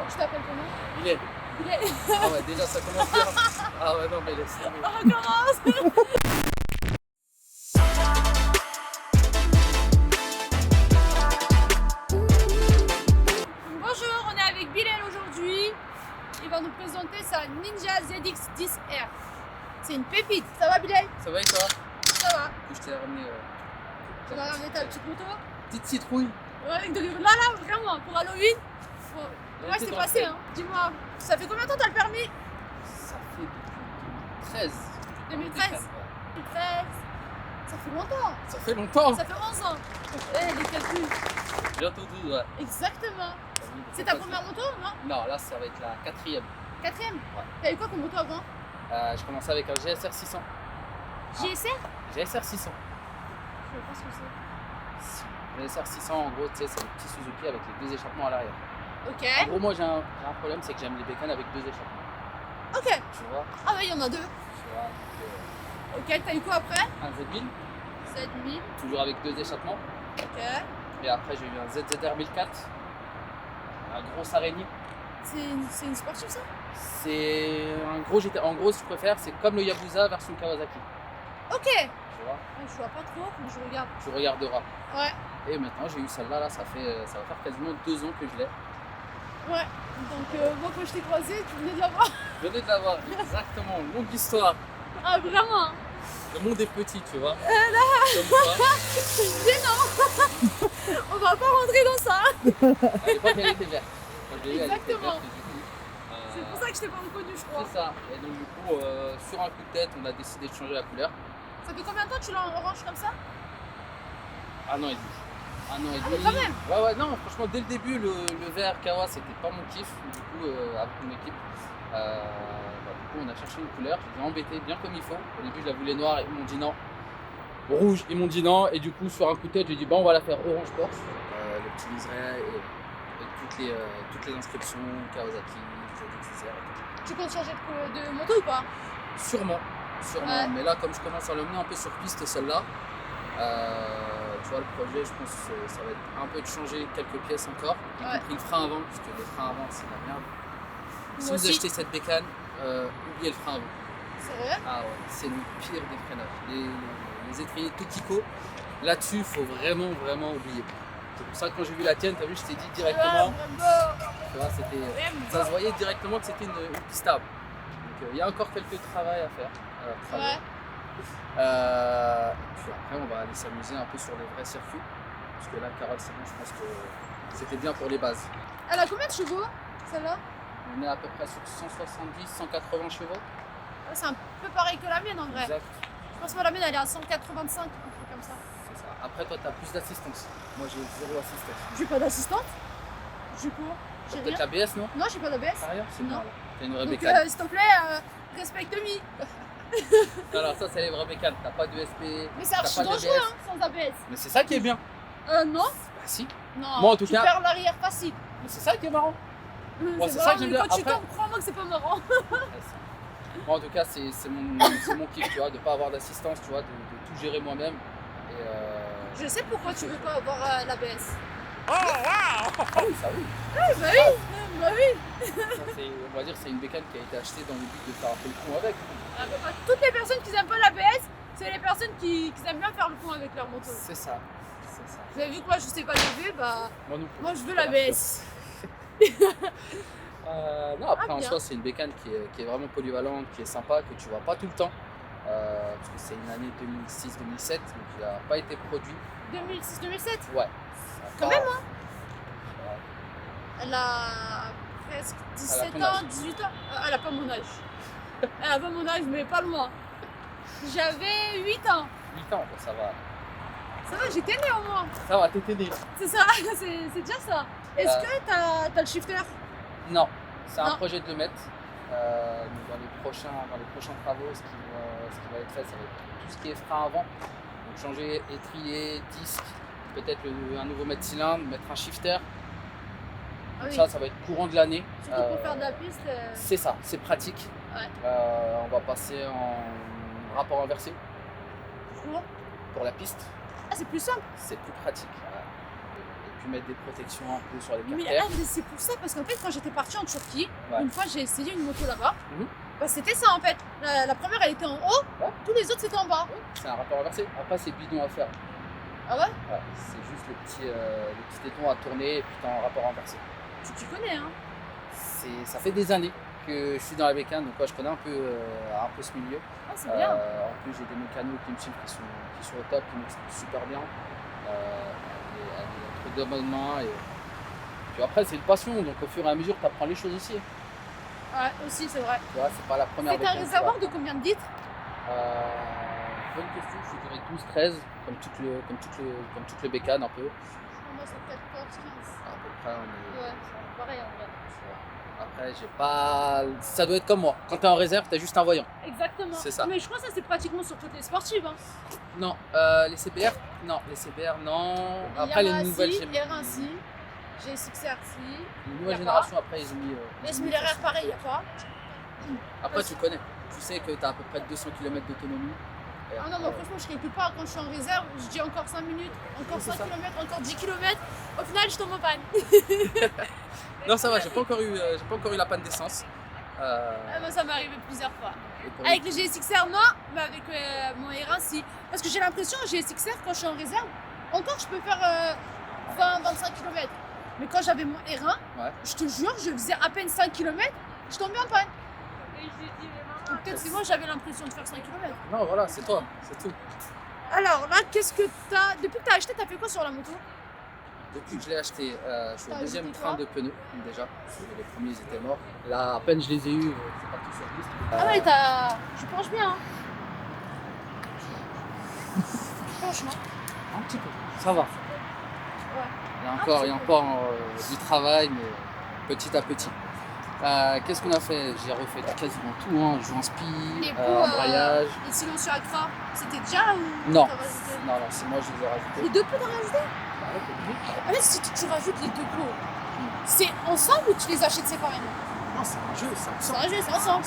Tu t'appelles comment? Bilal. Bilal. Ah ouais, déjà ça commence bien. Ah ouais, non mais laisse tomber. On recommence. Bonjour, on est avec Bilal aujourd'hui. Il va nous présenter sa Ninja ZX-10R. C'est une pépite. Ça va Bilal? Ça va et toi? Ça va. Je t'ai ramené. Tu vas ramener ta petite moto? Petite citrouille. Ouais, là, vraiment, pour Halloween. Bon, ouais, c'est passé, hein. Dis-moi, ça fait combien de temps t'as le permis? Ça fait depuis 2013. 2013. 2013. Ça fait longtemps. Ça fait longtemps. Ça fait 11 ans. Les calculs. Bientôt 12, ouais. Exactement. C'est ta première moto, non? Non, là ça va être la quatrième. Quatrième? Ouais. T'as eu quoi comme moto avant? Je commençais avec un GSR 600. JSR? GSR 600. Je sais pas ce que c'est. GSR 600, en gros, tu sais, c'est le petit Suzuki avec les deux échappements à l'arrière. Ok. En gros, moi j'ai un problème, c'est que j'aime les bécanes avec deux échappements. Ok. Tu vois? Ah ouais, il y en a deux. Tu vois, Ok, t'as eu quoi après? un Z1000, 7000. toujours avec deux échappements. Ok. Et après, j'ai eu un ZZR 1004, un gros araignée. C'est une sportive ça? C'est un gros GT. En gros, si tu préfères, c'est comme le Yabusa version Kawasaki. Ok. Tu vois? Je vois pas trop, mais je regarde. Tu regarderas. Ouais. Et maintenant, j'ai eu celle-là, là, ça va faire quasiment 2 ans que je l'ai. Ouais. Donc moi quand je t'ai croisé, tu venais de la voir. Je venais de l'avoir, exactement. Longue histoire. Ah vraiment? Le monde est petit, tu vois. Comme quoi. Mais non. On va pas rentrer dans ça. À l'époque, elle était verte. Quand je l'ai eu, elle était Exactement. verte. Et du coup, C'est pour ça que je t'ai pas reconnu, je crois. c'est ça. Et donc, du coup, sur un coup de tête, on a décidé de changer la couleur. Ça fait combien de temps que tu l'as en orange comme ça? 1 an et demi. 1 an et Ah, demi. mais quand même. Ouais, non, franchement, dès le début, le vert Kawa, c'était pas mon kiff. Du coup, avec mon équipe, du coup, on a cherché une couleur. Je les ai embêtés bien comme il faut. Au début, je la voulais noire et ils m'ont dit non. Rouge, ils m'ont dit non. Et du coup, sur un coup de tête, j'ai dit bon, on va la faire orange Porsche. Le petit liseré et toutes les inscriptions Kawasaki, ZX-10R. Tu comptes changer de moto ou pas? Sûrement. Ouais. Mais là, comme je commence à l'emmener un peu sur piste, celle-là, tu vois, le projet, je pense que ça va être un peu de changer quelques pièces encore, y Ouais. compris le frein avant, parce que les freins avant, c'est la merde. Si Moi vous aussi. achetez cette bécane, oubliez le frein avant. C'est vrai? Ah ouais, c'est le pire des freinages. Les étriers Tokico, là-dessus, il faut vraiment, vraiment oublier. C'est pour ça que quand j'ai vu la tienne, t'as vu, je t'ai dit directement, tu vois, ça se voyait directement que c'était une pistable. Donc il y a encore quelques travail à faire. Ouais. Puis après, on va aller s'amuser un peu sur les vrais circuits. Parce que là, Carole, c'est bon, je pense que c'était bien pour les bases. Elle a combien de chevaux, celle-là? On est à peu près sur 170, 180 chevaux. Ouais, c'est un peu pareil que la mienne en vrai. Exact, Je pense que la mienne elle est à 185, un truc comme ça. c'est ça. Après, toi, tu as plus d'assistance. Moi, j'ai zéro assistance. J'ai pas d'assistante. Du coup, T'as j'ai peut-être rien. l'ABS, non? Non, j'ai pas d'ABS. Ah, rien, c'est Non. bien. T'as une vraie Donc bécane. s'il te plaît, respecte-moi. Alors, ça, c'est les vraies bécanes. T'as pas d'USP. Mais c'est archi pas d'ABS. dangereux hein, sans ABS. Mais c'est ça qui est bien. Non. Bah, si. Non. Moi, en tout tu cas- perds l'arrière facile. Mais c'est ça qui est marrant. Bon, c'est ça marrant, que j'aime mais bien. quand tu Après- tombes, crois-moi que c'est pas marrant. Moi, en tout cas, c'est mon kiff, tu vois, de pas avoir d'assistance, tu vois, de tout gérer moi-même. Et Je sais pourquoi tu veux pas avoir l'ABS. Ah oui, ça oui. Bah oui, bah oui. Ça, on va dire c'est une bécane qui a été achetée dans le but de faire un peu le con avec. Ah, bah, pas toutes les personnes qui n'aiment pas l'ABS, c'est les personnes qui aiment bien faire le con avec leur moto. C'est ça. C'est ça. Vous avez vu que moi je sais pas lever, bah Moi non plus. moi je veux l'ABS. Non, après Ah, en bien. soi, c'est une bécane qui est vraiment polyvalente, qui est sympa, que tu vois pas tout le temps. Parce que c'est une année 2006-2007, donc il n'a pas été produit. 2006-2007, Ouais. Quand Encore- même, hein. Ouais. elle a presque 17 ton ans, âge. 18 ans. Elle a pas mon âge. Elle a pas mon âge, mais pas loin. J'avais 8 ans. 8 ans, ça va. Ça va, j'étais née au moins. Ça va, t'étais né. C'est ça, c'est déjà ça. Est-ce que t'as le shifter? Non, c'est un Non. projet de le mettre. Dans les prochains travaux, ce qui va être fait, ça va être tout ce qui est frein avant. Donc changer étrier, disque, peut-être un nouveau mètre cylindre, mettre un shifter. Ah oui. Ça va être courant de l'année. Surtout pour faire de la piste. C'est ça, c'est pratique. Ouais. On va passer en rapport inversé Pour- pour la piste. Ah, c'est plus simple. C'est plus pratique. Et puis mettre des protections un peu sur les Mais carters. mais c'est pour ça, parce qu'en fait, quand j'étais partie en Turquie, Ouais. une fois j'ai essayé une moto là-bas. Mhm. Bah, c'était ça en fait. La première elle était en haut, Ouais. tous les autres c'était en bas. C'est un rapport inversé. Après, c'est bidon à faire. Ah ouais? Ouais, c'est juste le petit téton à tourner et puis t'as un rapport inversé. Tu connais hein? Ça fait des années que je suis dans la bécane, donc ouais, je connais un peu ce milieu. Ah, c'est bien. En plus, j'ai des mécanos qui me suivent qui sont au top, qui m'expliquent super bien. Elle est entre deux bonnes mains. Et puis après, c'est une passion, donc au fur et à mesure, tu apprends les choses aussi. Ouais, aussi, c'est vrai. Tu vois, c'est pas la première C'est un bécane. réservoir de combien de litres? Bonne question, je dirais 12-13, comme toutes les bécanes un peu. Moi, c'est peut-être 14, 15. À peu près, on est. Ouais, c'est pareil en vrai. Après, j'ai pas. Ça doit être comme moi. Quand t'es en réserve, t'as juste un voyant. Exactement. C'est ça. Mais je crois que ça, c'est pratiquement sur toutes les sportives. Hein. Non, les CBR, non. Les CBR, non. Après, les nouvelles, R1 si, GSXR si. les y a nouvelles pas. générations, après, ils ont mis. Les SMLRR, pareil, il n'y a pas. Après, tu connais. Tu sais que t'as à peu près 200 km d'autonomie. Et Ah non, après, mais franchement, je calcule pas. Quand je suis en réserve, je dis encore 5 minutes, encore Oui, c'est 5 ça. km, encore 10 km. Au final, je tombe en panne. Non, ça va, j'ai pas encore eu la panne d'essence. Ah, moi, ça m'est arrivé plusieurs fois. Et pour Avec le GSXR, non, mais avec mon R1, si. Parce que j'ai l'impression, GSXR, quand je suis en réserve, encore je peux faire 20-25 km. Mais quand j'avais mon R1, Ouais. je te jure, je faisais à peine 5 km, je tombais en panne. Ou peut-être c'est moi, j'avais l'impression de faire 5 km. Non, voilà, c'est toi, c'est tout. Alors là, qu'est-ce que t'as. Depuis que t'as acheté, t'as fait quoi sur la moto? Depuis que je l'ai acheté, je suis au T'as deuxième ajouté train quoi de pneus déjà. Les premiers ils étaient morts. Là, à peine je les ai eus, c'est parti sur piste. Ah ouais, t'as. Tu penches bien, hein? Tu penches, non? Un petit peu, ça va. Ouais. Il y a encore du travail, mais petit à petit. Qu'est-ce qu'on a fait? J'ai refait quasiment tout, hein. Joint spi, Les bouts, embrayage. Les silencieux à gras, c'était déjà ou Non. t'as rajouté? Non, c'est moi je les ai rajoutés. Les deux pots t'as rajouté? Ah mais si tu rajoutes les deux pots, c'est ensemble ou tu les achètes séparément? Non, c'est un jeu, ça. C'est un jeu, c'est ensemble.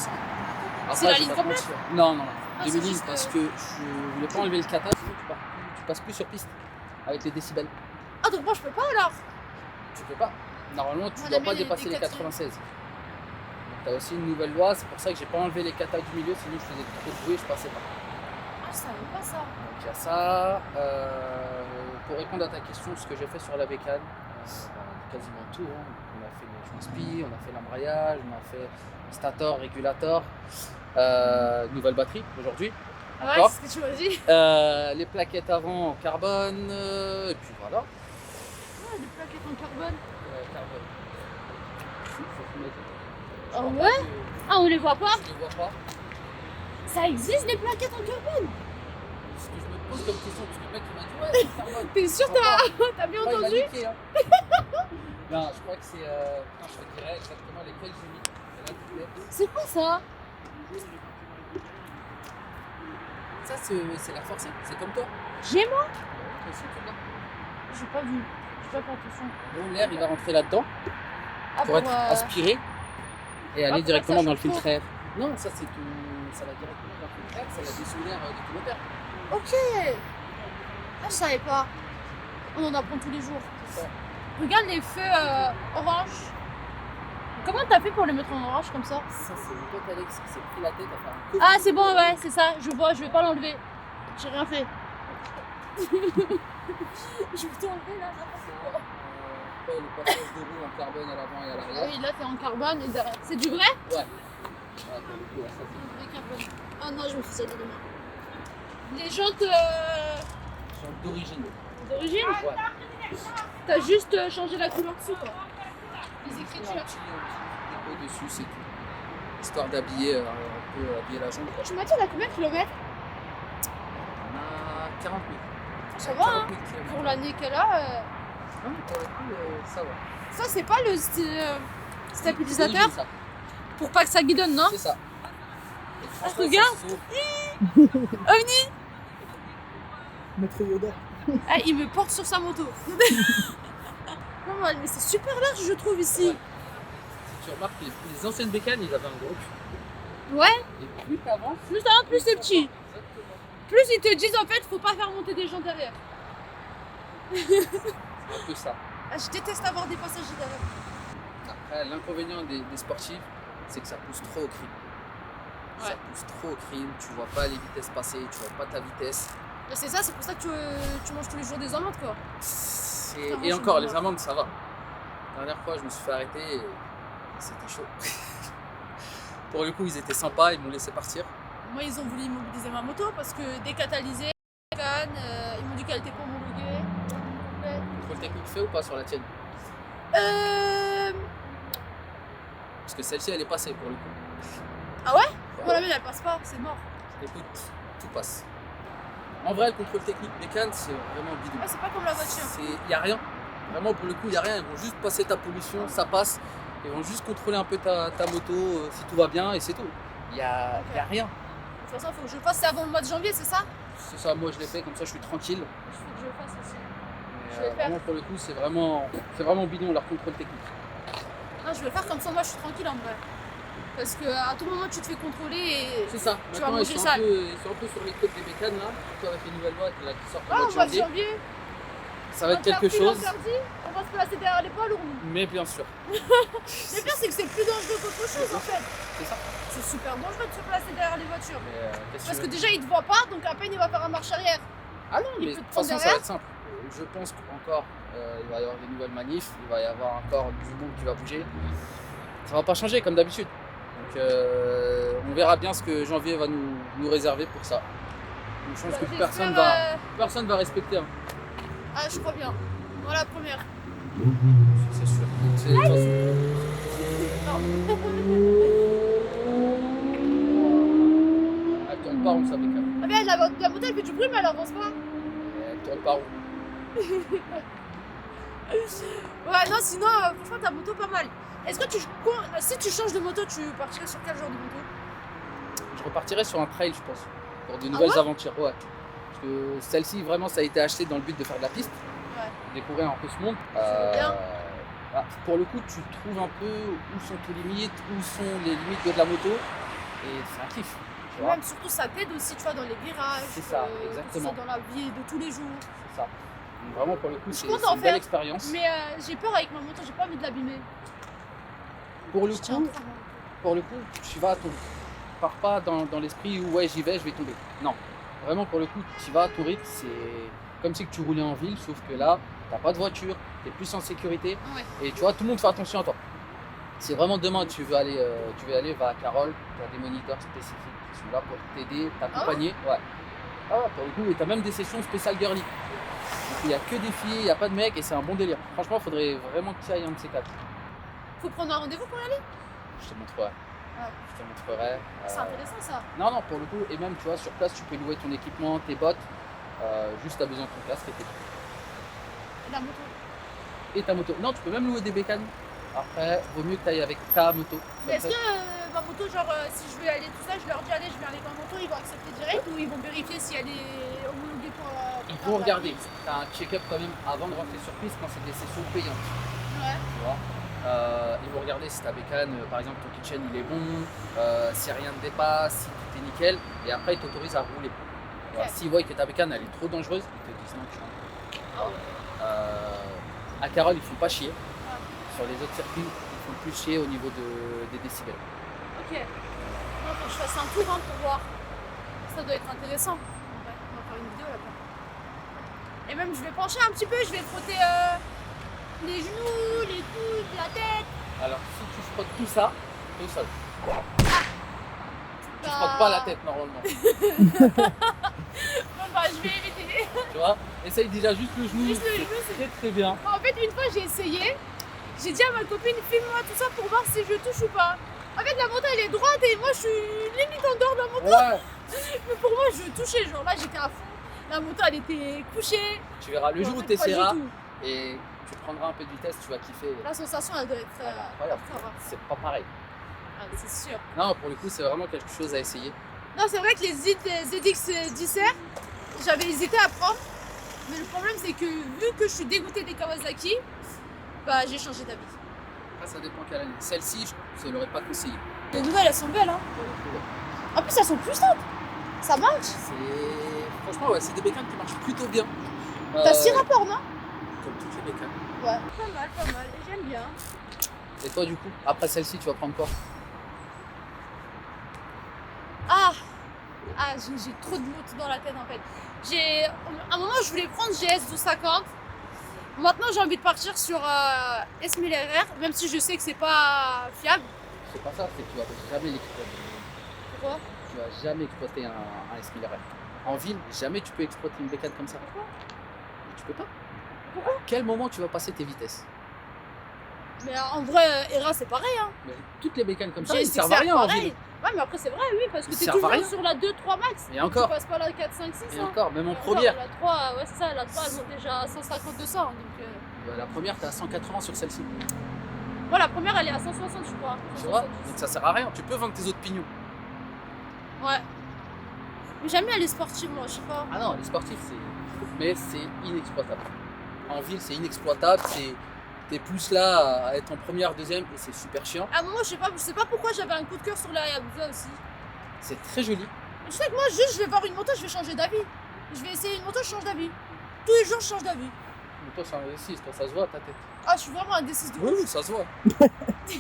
Après, C'est la je vais ligne pas te complète? mentir. Non. Ah, Des c'est lignes juste, parce que je voulais pas enlever le kata, sinon tu passes plus sur piste avec les décibels. Ah donc moi je peux pas alors? Tu peux pas. Normalement, tu Moi, dois la pas mienne, elle dépasser était les 96. Donc, tu as aussi une nouvelle loi, c'est pour ça que j'ai pas enlevé les katas du milieu, sinon je faisais trop de bruit et je passais pas. Ah je savais pas ça. Donc il y a ça. Pour répondre à ta question, ce que j'ai fait sur la bécane, quasiment tout. Hein. On a fait les joints spi, on a fait l'embrayage, on a fait stator, régulator, nouvelle batterie aujourd'hui. Ah ouais, Encore. c'est ce que tu m'as dit. Les plaquettes avant en carbone, et puis voilà. Ah, des plaquettes en carbone. Carbone. Ah ouais? Ah on les voit pas? Je ne vois pas. Ça existe des plaquettes en carbone? Ce que je me pose comme question, parce que le mec il m'a dit ouais, c'est carbone. T'es sûr t'as bien Ouais, il m'a entendu? niqué, hein. Non, je crois que c'est. Non, je te dirais exactement lesquels j'ai mis. Il y en a toutes les- C'est quoi ça? Ça, c'est la forcée, c'est comme toi. J'ai moi? Toi aussi, tu l'as. J'ai pas vu. J'ai pas fait attention. Bon, l'air il va rentrer là-dedans Ah pour être aspiré et aller pour directement que ça dans le chauffe filtre à air. Non, ça c'est tout. Ça va directement dans le filtre à air, ça va descendre l'air de tout moteur. Ok. Ah je savais pas. On en apprend tous les jours. C'est ça. Regarde les feux orange. Comment t'as fait pour les mettre en orange comme ça? Ça, c'est mon pote Alex qui s'est pris la tête à faire un coup. Ah c'est bon ouais c'est ça, je vois, je vais pas l'enlever. J'ai rien fait. Je vais t'enlever là, n'importe quoi. Ouais, le passage de roue en carbone à l'avant et à Ah l'arrière. oui là t'es en carbone et derrière. C'est du vrai? Ouais. Ouais, pour le coup, ouais, ça c'est Du vrai carbone. Ah non je me fais ça de demain. Les jantes genre d'origine. d'origine? Ouais. T'as juste changé la couleur dessus quoi. Les Un écritures. petit dépôt dessus, c'est tout. Histoire d'habiller un peu habiller la jambe. Quoi. Tu m'as dit elle a combien de kilomètres? On a 40 000. Ça va hein? 40 000 kilomètres. Pour l'année qu'elle a. Non, mais pour le coup, ça va. Ça c'est pas le stabilisateur D'origine, ça. pour pas que ça guidonne non? C'est ça. Et franchement, regarde. ça saute. OVNI. Maître Yoda. Ah, il me porte sur sa moto. Non, mais c'est super large, je trouve, ici. Ouais. Tu remarques que les anciennes bécanes, ils avaient un gros cul. Ouais, Et plus t'avances, plus ça va, plus c'est petit. exactement. Plus ils te disent, en fait, faut pas faire monter des gens derrière. C'est un peu ça. Ah, je déteste avoir des passagers derrière. Après, l'inconvénient des sportifs, c'est que ça pousse trop au crime. Ça Ouais. pousse trop au crime, tu vois pas les vitesses passer, tu vois pas ta vitesse. Mais c'est ça, c'est pour ça que tu manges tous les jours des amendes, quoi. Putain, Et moi, encore, je me les vois. amendes, ça va. La dernière fois, je me suis fait arrêter et c'était chaud. Pour le coup, ils étaient sympas, ils m'ont laissé partir. Moi, ils ont voulu immobiliser ma moto parce que décatalysée, canne, ils m'ont dit qu'elle était pas homologuée. Ouais. Contrôle technique fait ou pas sur la tienne? Euh... Parce que celle-ci, elle est passée pour le coup. Ah ouais? Moi, la mienne, elle passe pas, c'est mort. Écoute, tout passe. En vrai, le contrôle technique des cannes, c'est vraiment bidon. Ouais, c'est pas comme la voiture. Il n'y a rien. Vraiment, pour le coup, il n'y a rien. Ils vont juste passer ta pollution, ça passe. Ils vont juste contrôler un peu ta moto, si tout va bien, et c'est tout. Il n'y a, Ok. y a rien. De toute façon, il faut que je le fasse, c'est avant le mois de janvier, c'est ça? C'est ça, moi je l'ai fait, comme ça je suis tranquille. Il faut que je le fasse aussi. Mais, Je vais le faire. vraiment, pour le coup, c'est vraiment bidon leur contrôle technique. Non, je vais le faire comme ça, moi, je suis tranquille en vrai. Parce qu'à tout moment, tu te fais contrôler et. C'est ça. Tu vas Maintenant, manger ils sont, sale. ils sont un peu sur les côtes des bécanes là, surtout avec les nouvelles lois là, qui sortent Ah, au au mois mois de de janvier. janvier, Ça va être quelque interdit, chose, interdit, on va se placer derrière les poids lourds. nous. mais bien sûr. Le pire, c'est que c'est plus dangereux qu'autre chose en fait. C'est ça. C'est super dangereux de se placer derrière les voitures. Mais, qu'est-ce Parce tu que veux? déjà, il te voit pas, donc à peine il va faire un marche arrière. Ah non, il mais de peut te toute prendre façon, ça va derrière. être simple. Je pense qu'encore, il va y avoir des nouvelles manifs, il va y avoir encore du monde qui va bouger. Ça va pas changer comme d'habitude. Donc, on verra bien ce que janvier va nous réserver pour ça. Donc, je pense que J'espère, personne va respecter. Hein. Ah, je crois bien. Moi, la première. C'est sûr. C'est de toute façon. Elle tourne pas rond, ça bécane. Ah, bien, la moto, elle fait du bruit, mais elle avance pas. Elle tourne pas rond. Ouais, non, sinon, franchement, ta moto, pas mal. Est-ce que si tu changes de moto, tu partirais sur quel genre de moto? Je repartirai sur un trail, je pense, pour de nouvelles aventures. Ouais. Parce que celle-ci, vraiment, ça a été acheté dans le but de faire de la piste, Ouais. découvrir un peu ce monde. bien. Pour le coup, tu trouves un peu où sont tes limites, où sont les limites de la moto, et c'est un kiff. Tu vois, Même surtout, ça t'aide aussi, tu vois, dans les virages. C'est ça, que ce exactement. soit dans la vie de tous les jours. c'est ça. Donc, vraiment, pour le coup, c'est compte en une belle faire. expérience. Mais j'ai peur avec ma moto, j'ai pas envie de l'abîmer. Pour le Je tiens coup, trop à ma moto. pour le coup, tu vas à ton rythme. Pars pas dans l'esprit où ouais j'y vais, je vais tomber. Non, vraiment pour le coup, tu vas à ton rythme, c'est comme si que tu roulais en ville, sauf que là, t'as pas de voiture, t'es plus en sécurité Ouais. et tu vois, tout le monde fait attention à toi. Si vraiment demain tu veux aller, va à Carole, tu as des moniteurs spécifiques qui sont là pour t'aider, t'accompagner. Ouais. Ah, pour le coup, et tu as même des sessions spéciales girly. Donc il n'y a que des filles, il n'y a pas de mecs et c'est un bon délire. Franchement, il faudrait vraiment que tu ailles un de ces quatre. Faut prendre un rendez-vous pour y aller. Je te montrerai. Ouais. Je te montrerai. C'est intéressant ça. Non, pour le coup, et même tu vois, sur place, tu peux louer ton équipement, tes bottes, juste tu as besoin de ton casque et tes Et la moto. et ta moto. Non, tu peux même louer des bécanes. Après, vaut mieux que tu ailles avec ta moto. Mais Comme est-ce ça, que ma moto, genre, si je veux aller tout ça, je leur dis allez, je viens avec ma moto, ils vont accepter direct ou ils vont vérifier si elle est homologuée pour. ils faire vont de la regarder. piste. Tu as un check-up quand même avant de rentrer sur piste quand c'est des sessions payantes. Ouais. Tu vois. Ils vont regarder si ta bécane, par exemple, ton kitchen il est bon, si rien ne dépasse, si tout est nickel, et après ils t'autorisent à rouler. Tu vois, Ok. s'ils voient que ta bécane elle est trop dangereuse, ils te disent non, tu rentres. À Carole, ils font pas chier. Sur les autres circuits, ils font plus chier au niveau des décibels. Ok. Non, faut que je fasse un tour hein, pour voir. Ça doit être intéressant. Ouais, on va faire une vidéo là-bas. Et même, je vais pencher un petit peu, je vais frotter les genoux, les coudes, la tête. Alors, si tu frottes tout ça, tu Bah, frottes pas la tête normalement. Bon, bah, je vais éviter. Tu vois, essaye déjà juste le genou. Juste le c'est genou, c'est- très très bien. En fait, une fois, j'ai essayé. J'ai dit à ma copine, filme-moi tout ça pour voir si je touche ou pas. En fait, la moto, elle est droite et moi, je suis limite en dehors de la moto. Ouais, Mais pour moi, je touchais. Genre là, j'étais à fond. La moto, elle était couchée. tu verras le jour En où fait, tu pas du essaieras tout. et tu prendras un peu de vitesse, tu vas kiffer. La sensation, elle doit être Incroyable. incroyable. C'est pas pareil. Ah, c'est sûr. Non, pour le coup, c'est vraiment quelque chose à essayer. Non, c'est vrai que les ZX 10R, j'avais hésité à prendre. Mais le problème, c'est que vu que je suis dégoûtée des Kawasaki, bah j'ai changé d'avis. Après, ça dépend quelle année. Celle-ci, je ne l'aurais pas conseillé. Les nouvelles, elles sont belles, hein. Pour le coup, ouais. En plus, elles sont puissantes. Ça marche. Franchement, ouais, c'est des bécanes qui marchent plutôt bien. T'as 6 rapports, non? Comme toutes les bécanes. Ouais, pas mal, et j'aime bien. Et toi, du coup, après celle-ci, tu vas prendre quoi? Ah, j'ai trop de motos dans la tête en fait. À un moment, je voulais prendre GS 1250. Maintenant, j'ai envie de partir sur S1000 RR, même si je sais que c'est pas fiable. C'est pas ça, c'est que tu vas jamais l'exploiter. Pourquoi? Tu vas jamais exploiter un S1000 RR. En ville, jamais tu peux exploiter une bécane comme ça. Pourquoi? Tu peux pas. Pourquoi? À quel moment tu vas passer tes vitesses? Mais en vrai, RR c'est pareil. Hein. Mais toutes les bécanes comme ça, GS ils servent à rien en ville. Ouais, mais après, c'est vrai, oui, parce que Ils t'es servent à toujours rien. sur la 2-3 max. Et encore. Tu passes pas la 4, 5, 6. Et hein. encore, même en Et encore, première. La 3, ouais, c'est ça, la 3 elle monte déjà à 150-200. Donc, La première, t'es à 180 sur celle-ci. moi, la première elle est à 160, je crois. Tu vois? 170. Donc ça sert à rien. Tu peux vendre tes autres pignons. Ouais. Mais j'aime bien les sportifs, moi, je sais pas. Ah non, les sportifs, mais c'est inexploitable. En ville, c'est inexploitable. T'es plus là à être en première, deuxième, et c'est super chiant. À un moment, je sais pas pourquoi j'avais un coup de cœur sur la Hayabusa aussi. C'est très joli. Mais tu sais que moi, juste, je vais voir une moto, je vais changer d'avis. Je vais essayer une moto, je change d'avis. Tous les jours, je change d'avis. Mais toi, c'est un V6, toi, ça se voit ta tête. Ah, je suis vraiment un D6 de ouf. Oui, ça se voit. Tu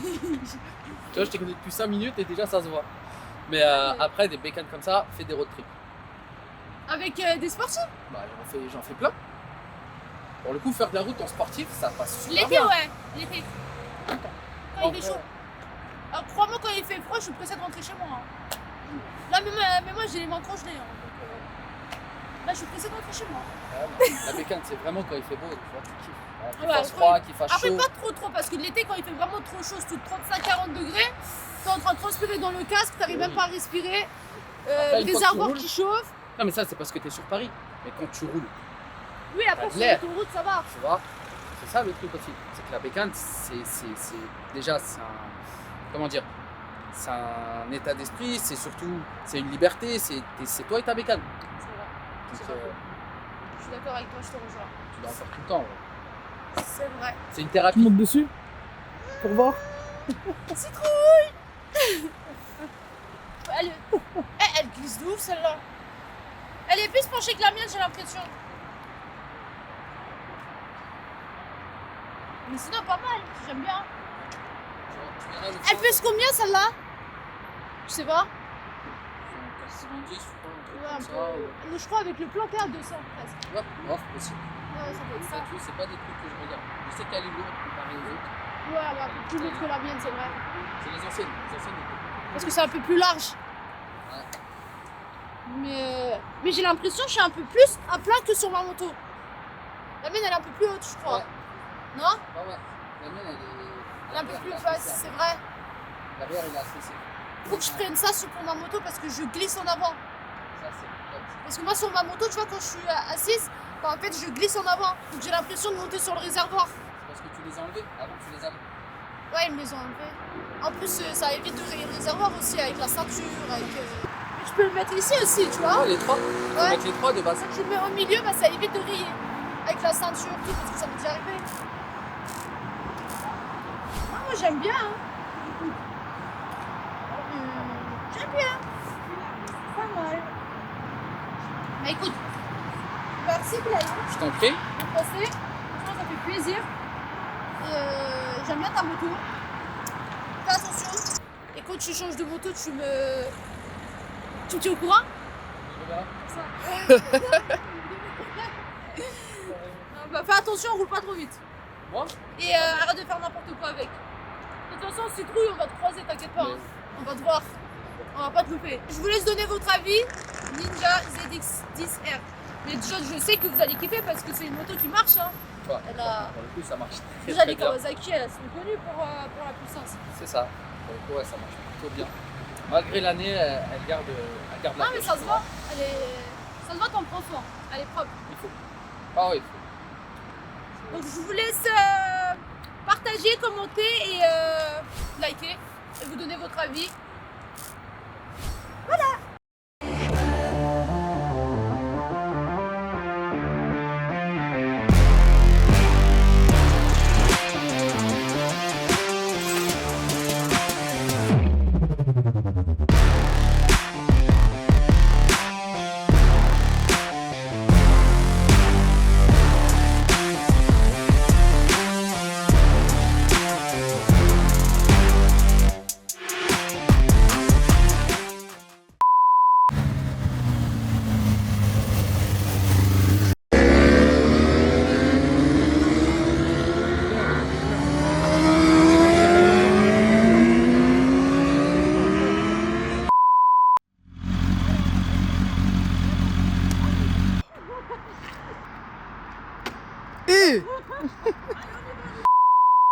vois, je t'ai connu depuis 5 minutes et déjà ça se voit. Mais après, des bécanes comme ça, fais des road trips. Avec des sportifs. Bah, j'en fais plein. Pour le coup, faire de la route en sportif, ça passe super L'été, bien. ouais. L'été. Quand En il fait vrai, chaud. Alors, crois-moi, quand il fait froid, je suis pressée de rentrer chez moi. Hein. Là, mais moi, j'ai les mains congelées. Hein, donc, là, je suis pressée de rentrer chez moi. La bécane, c'est vraiment quand il fait beau, tu vois, tu kiffes. Qu'il Ouais, fasse froid, qu'il fasse Après, chaud. pas trop, parce que l'été, quand il fait vraiment trop chaud, c'est tout 35-40 degrés, t'es en train de transpirer dans le casque, t'arrives même pas à respirer. Après, une fois que tu Réservoir roules- qui chauffe. Non, mais ça, c'est parce que t'es sur Paris. Mais quand tu roules, Oui, après, T'as de sur l'air. l'autoroute, ça va. tu vois, c'est ça le truc aussi. C'est que la bécane, déjà, c'est un. Comment dire? C'est un état d'esprit, c'est une liberté, c'est toi et ta bécane. C'est vrai. Donc, C'est vrai. Je suis d'accord avec toi, je te rejoins. tu dois en faire tout le temps. Ouais. C'est vrai. C'est une Tu thérapie. montes dessus pour voir. Citrouille elle glisse de ouf celle-là. Elle est plus penchée que la mienne, j'ai l'impression. Mais sinon, pas mal, j'aime bien. Tu verras le Elle fond, pèse combien celle-là? Je sais pas. 90, je crois, un truc Ouais, un comme ça, peu. Mais je crois avec le plan P à 200 presque. Ouais, aussi. Ouais, ça doit être Ça, ça. tu vois, c'est pas des trucs que je regarde. Je sais qu'elle est lourde comparée aux autres. Ouais, elle est un peu plus lourde que la mienne, c'est vrai. C'est les anciennes. Les anciennes étaient beaucoup Parce plus que c'est un peu plus large. Ouais. Mais j'ai l'impression que je suis un peu plus à plat que sur ma moto. La mienne, elle est un peu plus haute, je crois. Ouais. Non? Ouais, ouais. La mienne, elle est. Elle est un peu plus basse, c'est vrai. La verre, il est assez. Faut que je prenne ça pour ma moto parce que je glisse en avant. Ça, c'est top. Parce que moi, sur ma moto, tu vois, quand je suis assise, bah, en fait, je glisse en avant. Donc j'ai l'impression de monter sur le réservoir. C'est parce que tu les as enlevés. Avant, tu les avais. Ouais, ils me les ont enlevés. En plus, ça évite de rayer le réservoir aussi avec la ceinture. Avec, Mais je peux le mettre ici aussi, tu vois. Ouais, les trois. Faut Ouais. mettre les trois de base. Je le mets au milieu, bah, ça évite de rayer. Avec la ceinture, tout, parce que ça m'est déjà arrivé. Ah, moi, j'aime bien. Hein. J'aime bien. Pas mal. Mais écoute, merci Blaise. Je t'en prie. Pour passer. Franchement, ça fait plaisir. Et j'aime bien ta moto. Fais attention. Et quand tu changes de moto, tu me tiens au courant? Non, bah, fais attention, roule pas trop vite. Moi Et arrête de faire n'importe quoi avec. De toute façon, citrouille, on va te croiser, t'inquiète pas. Hein. On va te voir. On va pas te louper. Je vous laisse donner votre avis. Ninja ZX10R. Mais déjà, je sais que vous allez kiffer parce que c'est une moto qui marche. Hein. Ouais. Elle a... Pour le coup, ça marche très, Déjà, très les bien. Kawasaki, elles sont connues pour la puissance. C'est ça. Pour le coup, ouais, ça marche plutôt bien. Malgré l'année, elle garde la Non, mais pêche, ça se tu voit. vois. Ça se voit, t'en prends soin. Elle est propre. Il faut. Ah oui, il faut. Donc, je vous laisse partager, commenter et liker. Et vous donner votre avis. Et